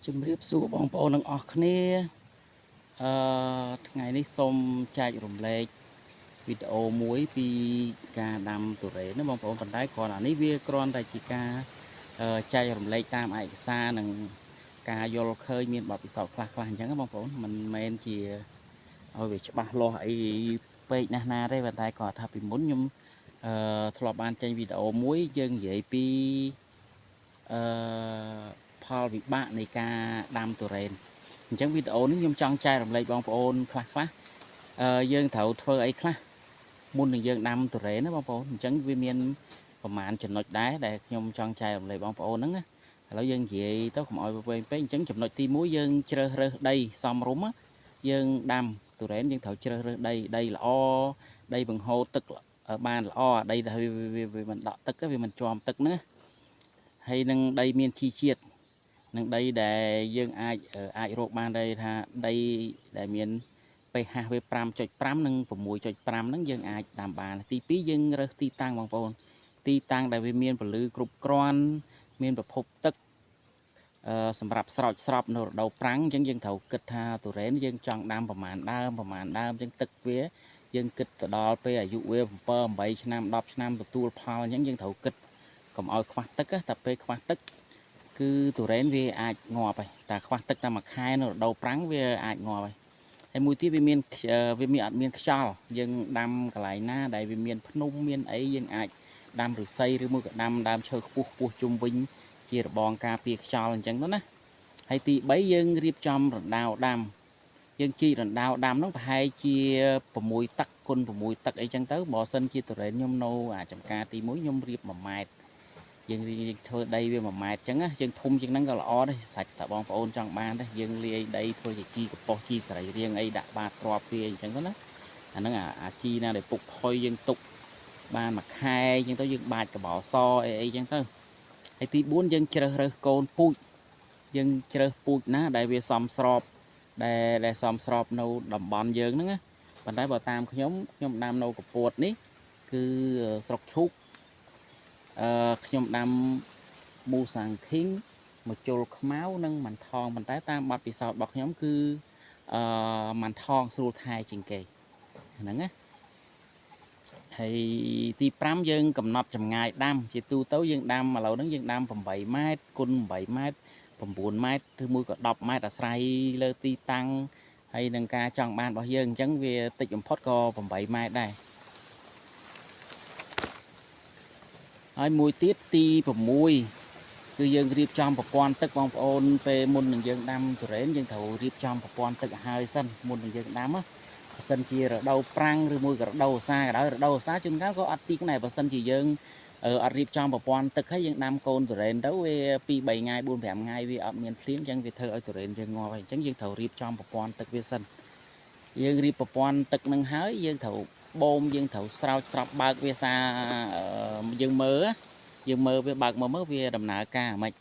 ជំរាបសួរបងប្អូនទាំងអស់គ្នាថ្ងៃនេះសូមចែករំលែកវីដេអូមួយពីការដាំទុរេនណាបងប្អូនប៉ុន្តែគ្រាន់តែនេះវាគ្រាន់តែជាការចែករំលែកតាមឯកសារនិងការយល់ឃើញមានបទពិសោធន៍ខ្លះៗអញ្ចឹងណាបងប្អូនមិនមែនជាឲ្យវាច្បាស់លាស់អីពេកណាស់ណាទេប៉ុន្តែគាត់ថាពីមុនខ្ញុំធ្លាប់បានចេញវីដេអូមួយយើងនិយាយពីផលវិបាកនៃការដាំទុរេនអញ្ចឹងវីដេអូនេះខ្ញុំចង់ចែករំលែកបងប្អូនខ្លះយើងត្រូវធ្វើអីខ្លះមុននឹងយើងដាំទុរេនណាបងប្អូនអញ្ចឹងវាមានប្រមាណចំណុចដែរដែលខ្ញុំចង់ចែករំលែកបងប្អូនហ្នឹងណាឥឡូវយើងនិយាយទៅកុំឲ្យវែងពេកអញ្ចឹងចំណុចទី1យើងជ្រើសរើសដីសមរម្យយើងដាំទុរេនយើងត្រូវជ្រើសរើសដីល្អដីបង្ហូរទឹកបានល្អដីដែលវាមិនដក់ទឹកវាមិនជាប់ទឹកហ្នឹងហើយនឹងដីមានជីជាតិនឹងដីដែលយើងអាចរកបានដីថាដីដែលមាន pH វា 5.5 និង 6.5 ហ្នឹងយើងអាចដាំបានទី2យើងរើសទីតាំងបងប្អូនទីតាំងដែលវាមានពន្លឺគ្រប់គ្រាន់មានប្រភពទឹកសម្រាប់ស្រោចស្រពនៅរដូវប្រាំងអញ្ចឹងយើងត្រូវគិតថាទុរេនយើងចង់ដាំប្រមាណដើមអញ្ចឹងទឹកវាយើងគិតទៅដល់ពេលអាយុវា7 8ឆ្នាំ10ឆ្នាំទទួលផលអញ្ចឹងយើងត្រូវគិតកុំឲ្យខ្វះទឹកតែពេលខ្វះទឹកគឺទុរេនវាអាចងាប់ហើយតែខ្វះទឹកតែមួយខែនៅរដូវប្រាំងវាអាចងាប់ហើយមួយទៀតវាមានអត់មានខ្យល់យើងដាំកន្លែងណាដែលវាមានភ្នំមានអីយើងអាចដាំឫស្សីឬមួយក៏ដាំដើមឈើខ្ពស់ជុំវិញជារបងការពារខ្យល់អញ្ចឹងទៅណាហើយទី3យើងរៀបចំរណ្ដៅដាំយើងជីករណ្ដៅដាំនោះប្រហែលជា6 ទឹកគុណ6 ទឹកអីចឹងទៅបើសិនជាទុរេនខ្ញុំនៅចំការទី1ខ្ញុំរៀប1 ម៉ែត្រយើងធ្វើដីវា1 ម៉ែត្រចឹងណាយើងធំជាងហ្នឹងក៏ល្អដែរសាច់តែបងប្អូនចង់បានដែរយើងលាយដីធ្វើជាជីកប៉ុសជីសរីរាង្គអីដាក់បាតគ្រាប់វាអញ្ចឹងទៅណាអាហ្នឹងអាជីណាដែលពុកផុយយើងទុកបានមួយខែអញ្ចឹងទៅយើងបាចកបោសអីចឹងទៅហើយទី4យើងជ្រើសរើសកូនពូជយើងជ្រើសពូជណាដែលវាសមស្របដែលសមស្របនៅតំបន់យើងហ្នឹងណាប៉ុន្តែបើតាមខ្ញុំដាំនៅកពួតនេះគឺស្រុកឈូកខ្ញុំដាំមូសាំងធីងមកជុលខ្មៅនិងមិនថងប៉ុន្តែតាមបទពិសោធន៍របស់ខ្ញុំគឺមិនថងស្រួលថែជាងគេហ្នឹងណាហើយទី5យើងកំណត់ចម្ងាយដាំជាទូទៅយើងដាំឥឡូវហ្នឹងយើងដាំ8 ម៉ែត្រគុណ8 ម៉ែត្រ9 ម៉ែត្រឬមួយក៏10 ម៉ែត្រអាស្រ័យលើទីតាំងហើយនឹងការចង់បានរបស់យើងអញ្ចឹងវាតិចបំផុតក៏8 ម៉ែត្រដែរហើយមួយទៀតទី6គឺយើងរៀបចំប្រព័ន្ធទឹកបងប្អូនពេលមុននឹងយើងដាំទុរេនយើងត្រូវរៀបចំប្រព័ន្ធទឹកឲ្យហើយសិនមុននឹងយើងដាំណាបើសិនជារដូវប្រាំងឬមួយក៏រដូវវស្សាក៏ដោយរដូវវស្សាជួនកាលក៏អត់ទីកណែបើសិនជាយើងអត់រៀបចំប្រព័ន្ធទឹកហើយយើងដាំកូនទុរេនទៅវា2 3ថ្ងៃ4 5ថ្ងៃវាអត់មានភ្លៀងអញ្ចឹងវាធ្វើឲ្យទុរេនយើងងាប់ហើយអញ្ចឹងយើងត្រូវរៀបចំប្រព័ន្ធទឹកវាសិនយើងរៀបប្រព័ន្ធទឹកនឹងហើយយើងត្រូវបូមយើងត្រូវស្រោចស្រពបើកវាសាយើងមើលវាបើកមើលវាដំណើរការហ្មង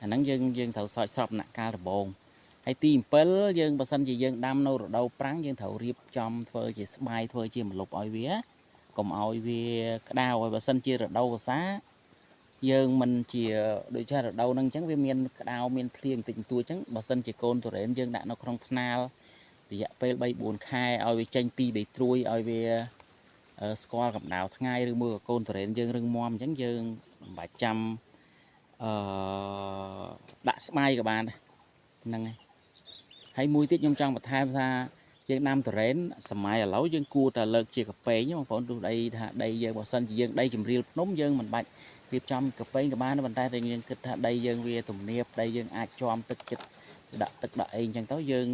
អាហ្នឹងយើងត្រូវស្រោចស្រពដំណាក់កាលដំបូងហើយទី7យើងបើសិនជាយើងដាំនៅរដូវប្រាំងយើងត្រូវរៀបចំធ្វើជាស្បាយធ្វើជាម្លប់ឲ្យវាកុំឲ្យវាក្តៅហើយបើសិនជារដូវវស្សាយើងមិនជាដូចជារដូវហ្នឹងអញ្ចឹងវាមានក្តៅមានភ្លៀងតិចបន្តួចអញ្ចឹងបើសិនជាកូនទុរេនយើងដាក់នៅក្នុងថ្នាលរយៈពេល 3 4 ខែឲ្យវាចេញពី3ត្រួយឲ្យវាស្គាល់កម្ដៅថ្ងៃឬមួយក៏កូនទុរេនយើងរឹងមាំអញ្ចឹងយើងមិនបាច់ចាំដាក់ស្បាយក៏បានដែរហ្នឹងហើយមួយទៀតខ្ញុំចង់បន្ថែមថាយើងដាំទុរេនសម័យឥឡូវយើងគួរតែលើកជាកាប៉េងបងប្អូនទោះដីថាដីយើងបើសិនជាយើងដីជំរាលភ្នំយើងមិនបាច់រៀបចំកាប៉េងក៏បានប៉ុន្តែយើងគិតថាដីយើងវាទំនាបដីយើងអាចជាំទឹកចិត្តដាក់ទឹកដាក់អីអញ្ចឹងទៅយើង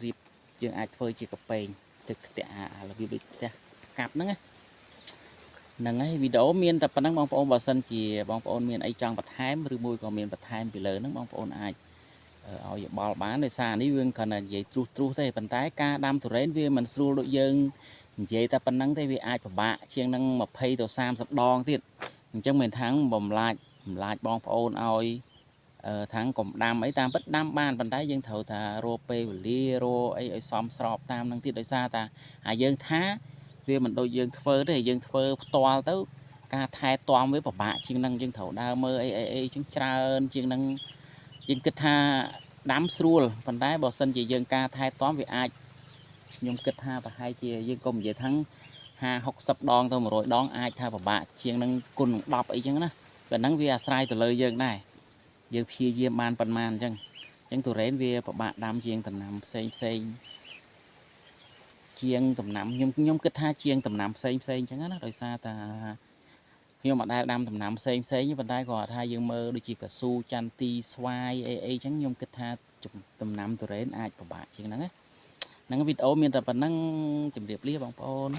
រៀបយើងអាចធ្វើជាកាប៉េងទឹកផ្ទះរបៀបដូចផ្ទះកាប់ហ្នឹងហ្នឹងហើយវីដេអូមានតែប៉ុណ្្នឹងបងប្អូនបើសិនជាបងប្អូនមានអីចង់បន្ថែមឬមួយក៏មានបន្ថែមពីលើហ្នឹងបងប្អូនអាចឲ្យយោបល់បានដោយសារនេះយើងគ្រាន់តែនិយាយទ្រុសទេប៉ុន្តែការដាំទុរេនវាមិនស្រួលដូចយើងនិយាយតែប៉ុណ្្នឹងទេវាអាចពិបាកជាងនឹង20 ទៅ 30 ដងទៀតអញ្ចឹងមិនថាបំលាចបងប្អូនឲ្យថាំងកុំដាំអីតាមពិតដាំបានប៉ុន្តែយើងត្រូវថារកពេលវេលារកអីឲ្យសមស្របតាមនឹងទៀតដោយសារតែយើងថាវាមិនដូចយើងធ្វើទេយើងធ្វើផ្ទាល់ទៅការថែទាំវាពិបាកជាងនឹងយើងត្រូវដើរមើលអីជាងច្រើនជាងនឹង យើងគិតថាដាំស្រួលប៉ុន្តែបើសិនជាយើងការថែទាំវាអាចខ្ញុំគិតថាប្រហែលជាយើងក៏និយាយថា50-60 ដងទៅ100 ដងអាចថាពិបាកជាងនឹងគុណ10អីចឹងណាតែហ្នឹងវាអាស្រ័យទៅលើយើងដែរយើងព្យាយាមបានប៉ុន្មានអញ្ចឹងទុរេនវាពិបាកដាំជាងដំណាំផ្សេងជាងដំណាំខ្ញុំគិតថាជាងដំណាំផ្សេងអញ្ចឹងណាដោយសារតែខ្ញុំអត់ដែលដាំដំណាំផ្សេងប៉ុន្តែគាត់ថាយើងមើលដូចជាកស៊ូចន្ទទីស្វាយអីចឹងខ្ញុំគិតថាដំណាំទុរេនអាចពិបាកជាងហ្នឹងណាហ្នឹងវីដេអូមានតែប៉ុណ្ណឹងជម្រាបលាបងប្អូន